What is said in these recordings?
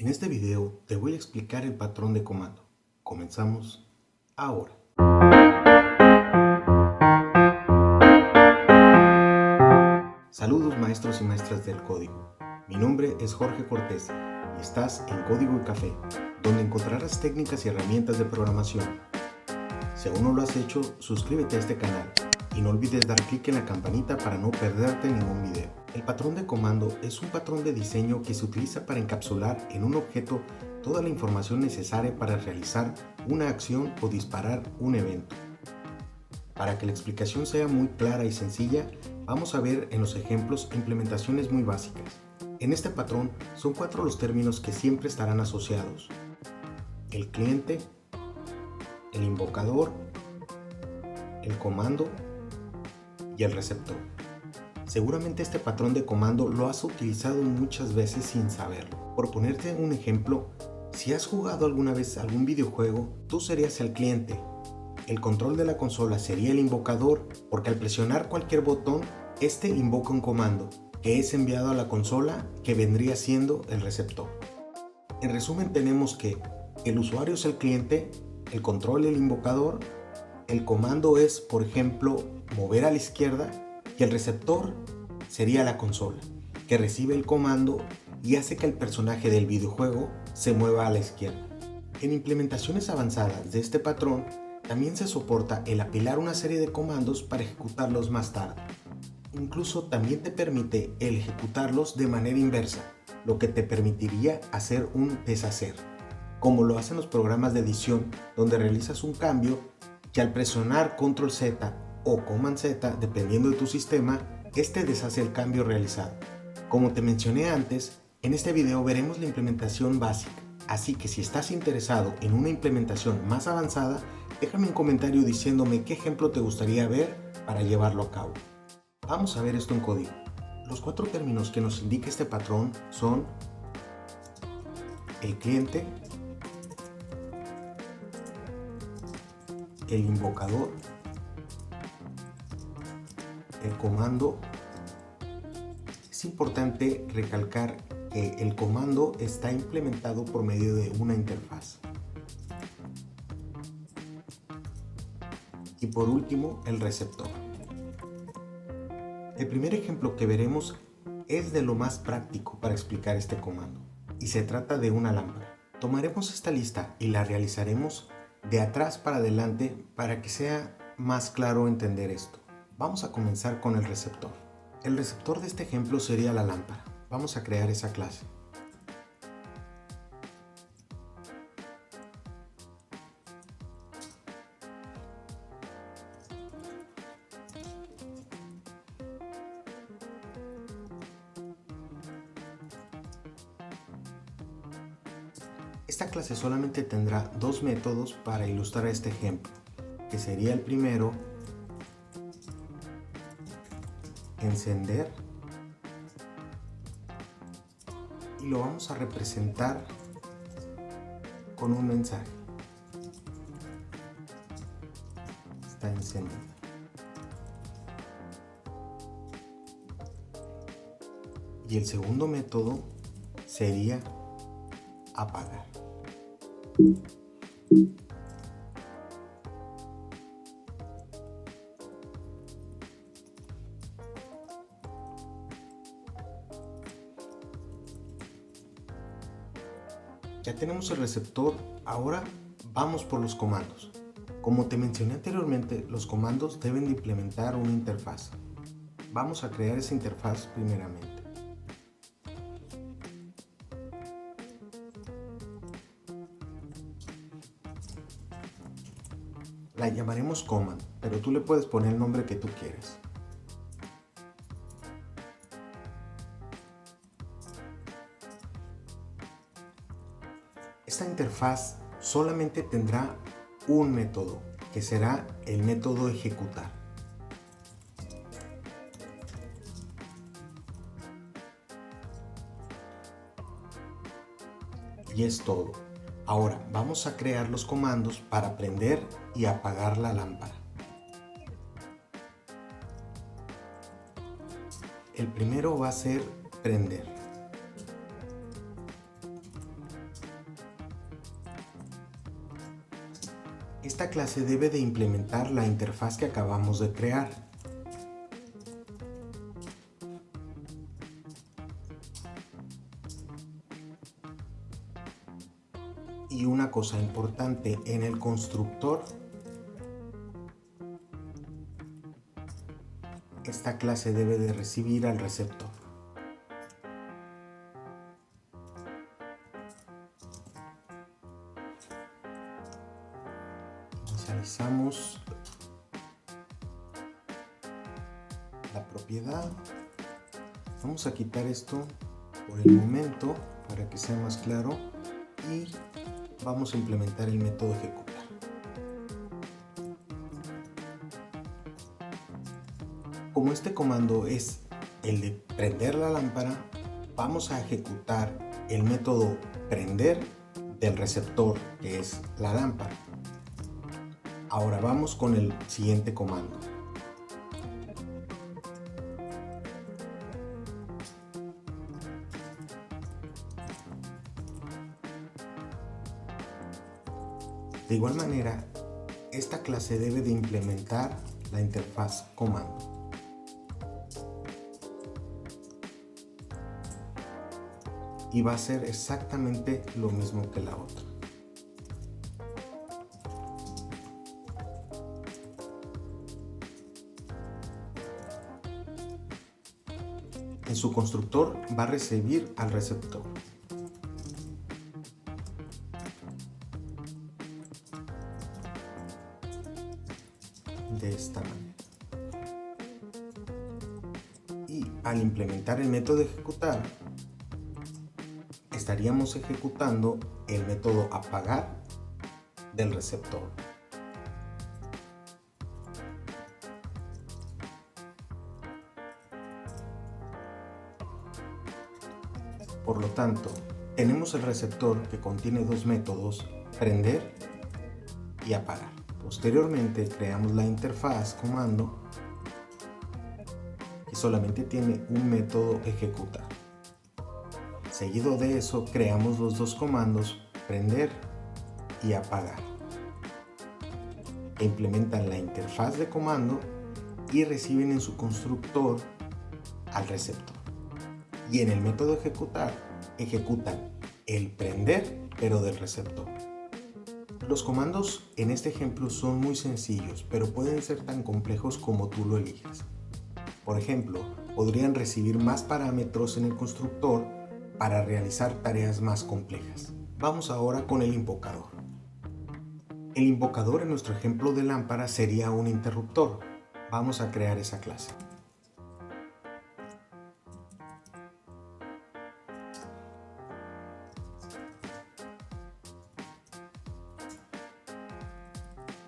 En este video te voy a explicar el patrón de comando. Comenzamos ahora. Saludos maestros y maestras del código. Mi nombre es Jorge Cortés y estás en Código y Café, donde encontrarás técnicas y herramientas de programación. Si aún no lo has hecho, suscríbete a este canal y no olvides dar clic en la campanita para no perderte ningún video. El patrón de comando es un patrón de diseño que se utiliza para encapsular en un objeto toda la información necesaria para realizar una acción o disparar un evento. Para que la explicación sea muy clara y sencilla, vamos a ver en los ejemplos implementaciones muy básicas. En este patrón son 4 los términos que siempre estarán asociados: el cliente, el invocador, el comando y el receptor. Seguramente este patrón de comando lo has utilizado muchas veces sin saberlo. Por ponerte un ejemplo, si has jugado alguna vez algún videojuego, tú serías el cliente. El control de la consola sería el invocador, porque al presionar cualquier botón, este invoca un comando, que es enviado a la consola, que vendría siendo el receptor. En resumen, tenemos que el usuario es el cliente, el control el invocador, el comando es, por ejemplo, mover a la izquierda, y el receptor sería la consola, que recibe el comando y hace que el personaje del videojuego se mueva a la izquierda. En implementaciones avanzadas de este patrón, también se soporta el apilar una serie de comandos para ejecutarlos más tarde. Incluso también te permite el ejecutarlos de manera inversa, lo que te permitiría hacer un deshacer, como lo hacen los programas de edición, donde realizas un cambio y al presionar Control Z o Command Z, dependiendo de tu sistema, este deshace el cambio realizado. Como te mencioné antes, en este video veremos la implementación básica, así que si estás interesado en una implementación más avanzada, déjame un comentario diciéndome qué ejemplo te gustaría ver para llevarlo a cabo. Vamos a ver esto en código. Los 4 términos que nos indica este patrón son el cliente, el invocador, el comando. Es importante recalcar que el comando está implementado por medio de una interfaz. Y por último, el receptor. El primer ejemplo que veremos es de lo más práctico para explicar este comando, y se trata de una lámpara. Tomaremos esta lista y la realizaremos de atrás para adelante para que sea más claro entender esto. Vamos a comenzar con el receptor. El receptor de este ejemplo sería la lámpara. Vamos a crear esa clase. Esta clase solamente tendrá 2 métodos para ilustrar este ejemplo, que sería el primero, encender, y lo vamos a representar con un mensaje. Está encendida. Y el segundo método sería apagar. Ya tenemos el receptor, ahora vamos por los comandos. Como te mencioné anteriormente, los comandos deben de implementar una interfaz. Vamos a crear esa interfaz primeramente. La llamaremos command, pero tú le puedes poner el nombre que tú quieras. Esta interfaz solamente tendrá un método, que será el método ejecutar. Y es todo. Ahora vamos a crear los comandos para prender y apagar la lámpara. El primero va a ser prender. esta clase debe de implementar la interfaz que acabamos de crear. Y una cosa importante, en el constructor, esta clase debe de recibir al receptor. Inicializamos la propiedad. Vamos a quitar esto por el momento para que sea más claro y vamos a implementar el método ejecutar. Como este comando es el de prender la lámpara, vamos a ejecutar el método prender del receptor, que es la lámpara. Ahora vamos con el siguiente comando. De igual manera, esta clase debe de implementar la interfaz comando. Y va a ser exactamente lo mismo que la otra. En su constructor va a recibir al receptor. De esta manera. Y al implementar el método ejecutar, estaríamos ejecutando el método apagar del receptor. Por lo tanto, tenemos el receptor que contiene dos métodos, prender y apagar. Posteriormente creamos la interfaz comando y solamente tiene un método ejecutar. Seguido de eso creamos los dos comandos prender y apagar, que implementan la interfaz de comando y reciben en su constructor al receptor. Y en el método ejecutar ejecutan el prender pero del receptor. Los comandos en este ejemplo son muy sencillos, pero pueden ser tan complejos como tú lo elijas. Por ejemplo, podrían recibir más parámetros en el constructor para realizar tareas más complejas. Vamos ahora con el invocador. El invocador en nuestro ejemplo de lámpara sería un interruptor. Vamos a crear esa clase.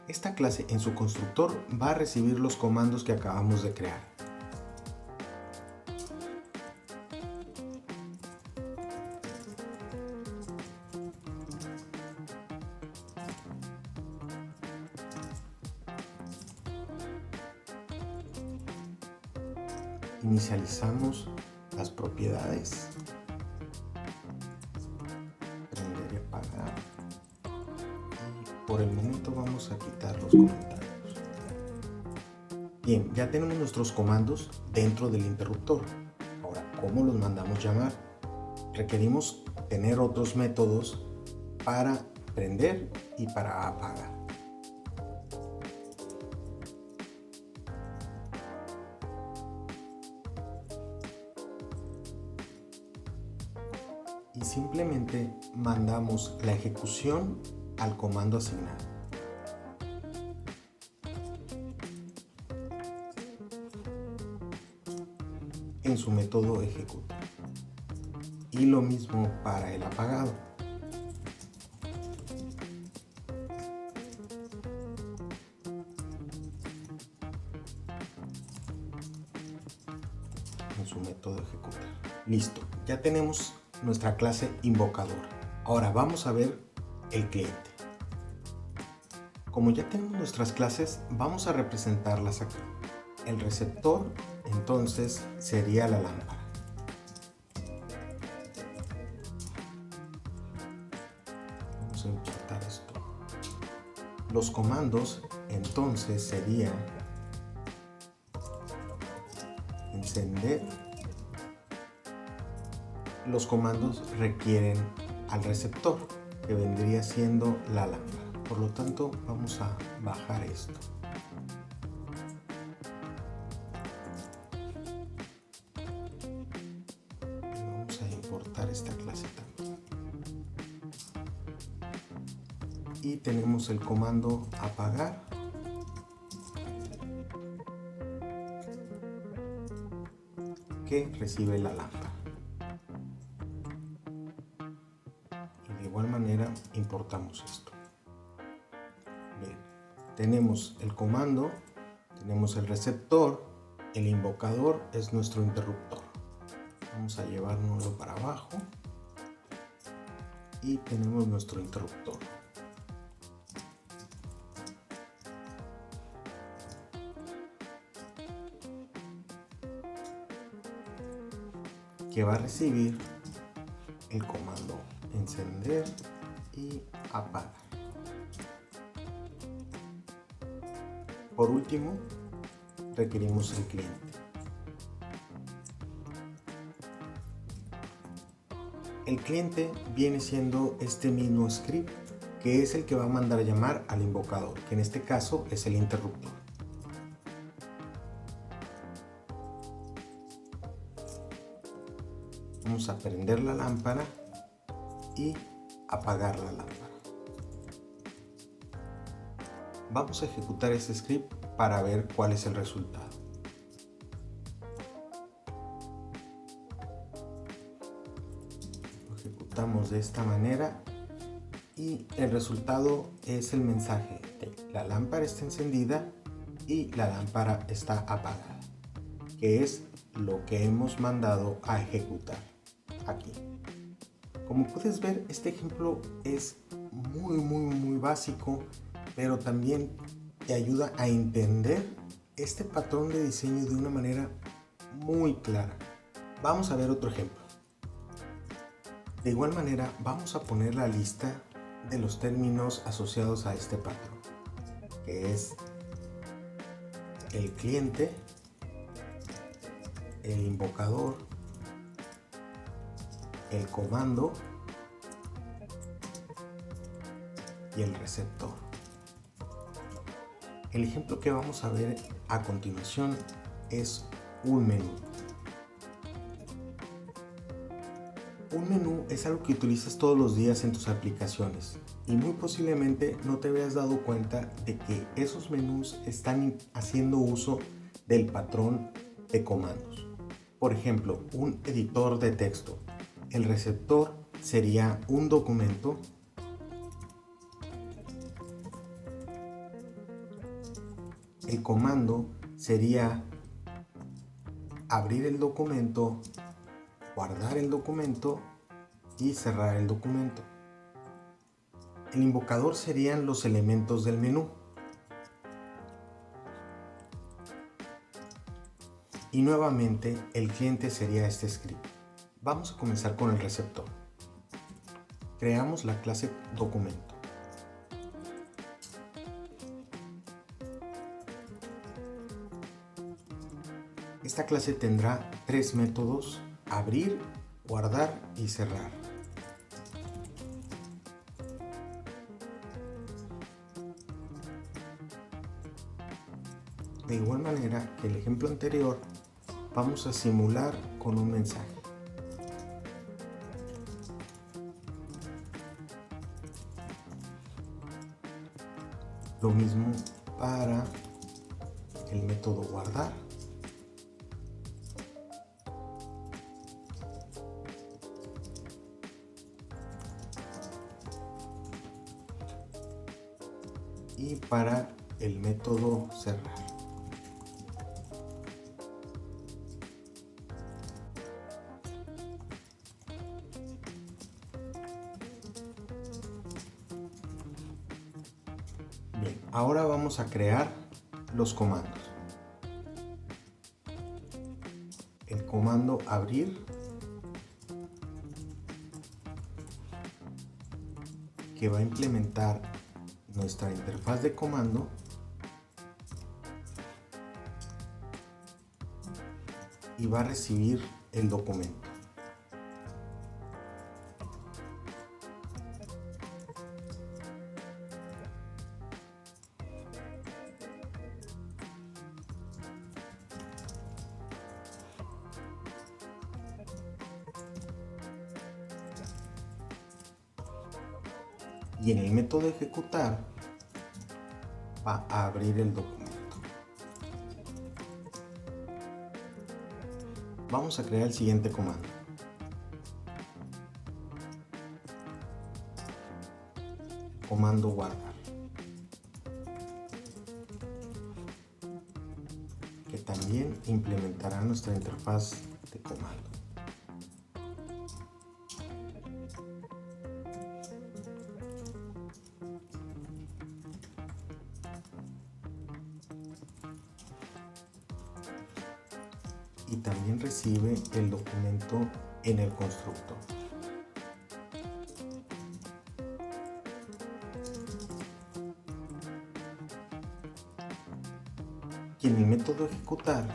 Esta clase en su constructor va a recibir los comandos que acabamos de crear. Inicializamos las propiedades, prender y apagar, y por el momento vamos a quitar los comentarios. Bien, ya tenemos nuestros comandos dentro del interruptor. Ahora, ¿cómo los mandamos llamar? Requerimos tener otros métodos para prender y para apagar. Y simplemente mandamos la ejecución al comando asignado. En su método ejecuta. Y lo mismo para el apagado. En su método ejecutar. Listo, ya tenemos nuestra clase invocador. Ahora vamos a ver el cliente. Como ya tenemos nuestras clases, vamos a representarlas aquí. El receptor entonces sería la lámpara. Vamos a importar esto. Los comandos entonces serían encender. Los comandos requieren al receptor, que vendría siendo la lámpara. Por lo tanto, vamos a bajar esto. Y vamos a importar esta clase también. Y tenemos el comando apagar. Que recibe la lámpara. De igual manera importamos esto. Bien, tenemos el comando, tenemos el receptor, el invocador es nuestro interruptor. Vamos a llevárnoslo para abajo y tenemos nuestro interruptor. Que va a recibir el comando encender y apagar. Por último, requerimos el cliente. El cliente viene siendo este mismo script, que es el que va a mandar a llamar al invocador, que en este caso es el interruptor. Vamos a prender la lámpara y apagar la lámpara. Vamos a ejecutar este script para ver cuál es el resultado. Lo ejecutamos de esta manera y el resultado es el mensaje de la lámpara está encendida y la lámpara está apagada, que es lo que hemos mandado a ejecutar aquí. Como puedes ver, este ejemplo es muy básico, pero también te ayuda a entender este patrón de diseño de una manera muy clara. Vamos a ver otro ejemplo. De igual manera, vamos a poner la lista de los términos asociados a este patrón, que es el cliente, el invocador, el comando y el receptor. El ejemplo que vamos a ver a continuación es un menú. Un menú es algo que utilizas todos los días en tus aplicaciones y muy posiblemente no te habías dado cuenta de que esos menús están haciendo uso del patrón de comandos. Por ejemplo, un editor de texto. El receptor sería un documento. El comando sería abrir el documento, guardar el documento y cerrar el documento. El invocador serían los elementos del menú. Y nuevamente el cliente sería este script. Vamos a comenzar con el receptor. Creamos la clase documento. Esta clase tendrá tres métodos: abrir, guardar y cerrar. De igual manera que el ejemplo anterior, vamos a simular con un mensaje. Lo mismo para el método guardar. Y para el método cerrar. Bien, ahora vamos a crear los comandos. El comando abrir, que va a implementar nuestra interfaz de comando y va a recibir el documento. Y en el método ejecutar va a abrir el documento. Vamos a crear el siguiente comando. Comando guardar, que también implementará nuestra interfaz de comando. Y también recibe el documento en el constructor. Y en el método ejecutar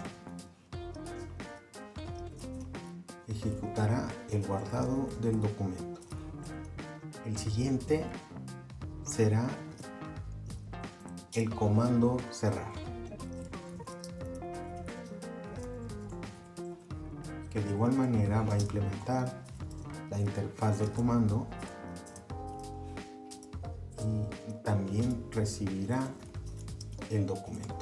ejecutará el guardado del documento. El siguiente será el comando cerrar, que de igual manera va a implementar la interfaz de comando y también recibirá el documento.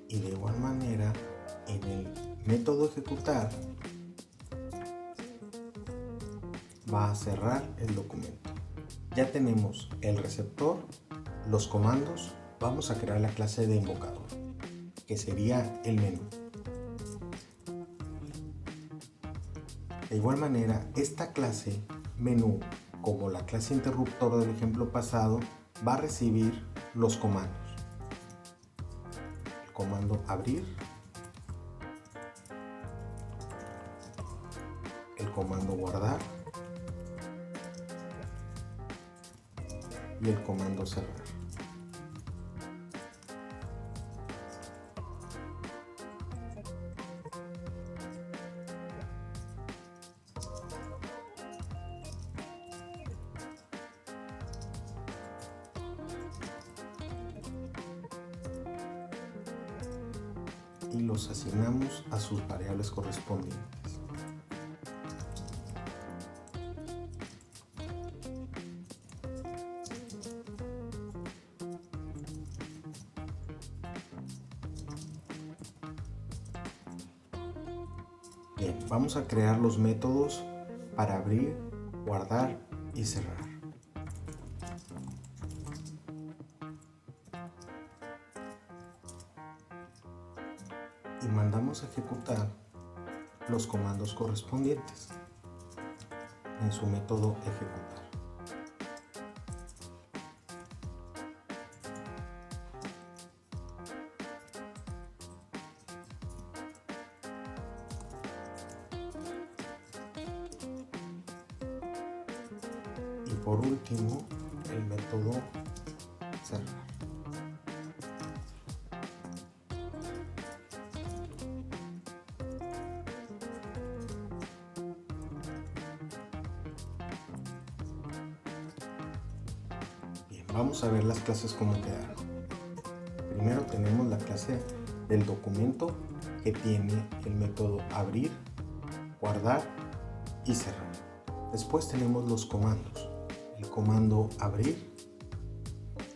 Y de igual manera, en el método ejecutar va a cerrar el documento. Ya tenemos el receptor, los comandos. Vamos a crear la clase de invocador, que sería el menú. De igual manera, esta clase menú, como la clase interruptor del ejemplo pasado, va a recibir los comandos. Comando abrir, el comando guardar y el comando cerrar. Y los asignamos a sus variables correspondientes. Bien, vamos a crear los métodos para abrir, guardar y cerrar. Y mandamos a ejecutar los comandos correspondientes en su método ejecutar. Y por último, el método cerrar. Vamos a ver las clases como quedaron. Primero tenemos la clase del documento, que tiene el método abrir, guardar y cerrar. Después tenemos los comandos. El comando abrir,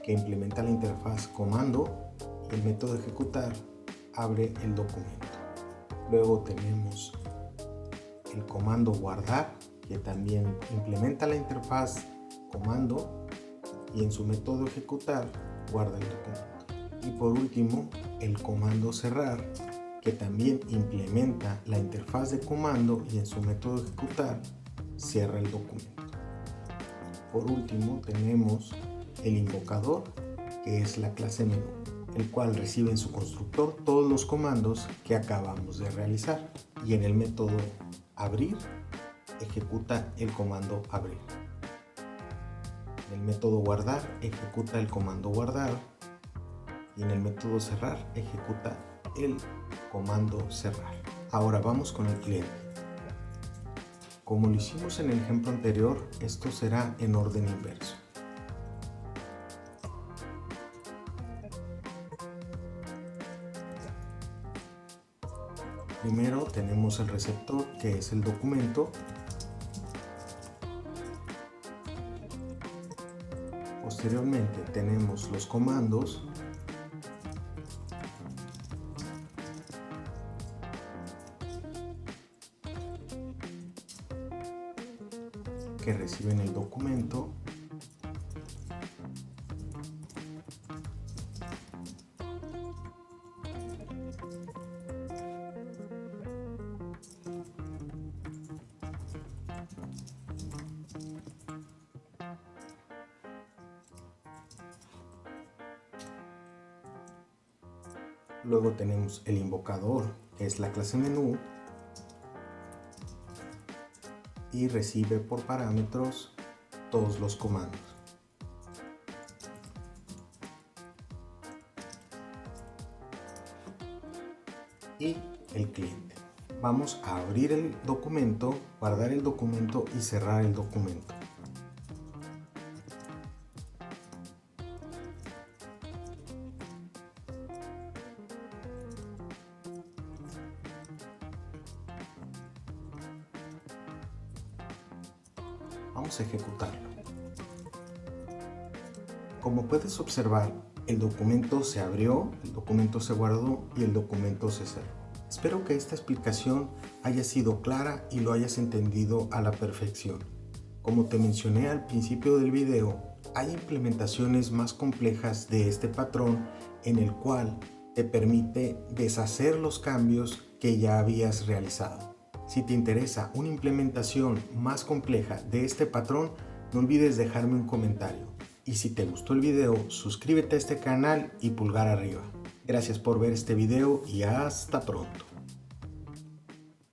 que implementa la interfaz comando, y el método ejecutar abre el documento. Luego tenemos el comando guardar, que también implementa la interfaz comando y en su método ejecutar guarda el documento. Y por último, el comando cerrar, que también implementa la interfaz de comando y en su método ejecutar cierra el documento. Por último, tenemos el invocador, que es la clase menú, el cual recibe en su constructor todos los comandos que acabamos de realizar, y en el método abrir ejecuta el comando abrir. En el método guardar ejecuta el comando guardar, y en el método cerrar ejecuta el comando cerrar. Ahora vamos con el cliente. Como lo hicimos en el ejemplo anterior, esto será en orden inverso. Primero tenemos el receptor, que es el documento. Posteriormente tenemos los comandos. Que reciben el documento. Luego tenemos el invocador, que es la clase menú, y recibe por parámetros todos los comandos. Y el cliente. Vamos a abrir el documento, guardar el documento y cerrar el documento. Vamos a ejecutarlo. Como puedes observar, el documento se abrió, el documento se guardó y el documento se cerró. Espero que esta explicación haya sido clara y lo hayas entendido a la perfección. Como te mencioné al principio del video, hay implementaciones más complejas de este patrón en el cual te permite deshacer los cambios que ya habías realizado. Si te interesa una implementación más compleja de este patrón, no olvides dejarme un comentario. Y si te gustó el video, suscríbete a este canal y pulgar arriba. Gracias por ver este video y hasta pronto.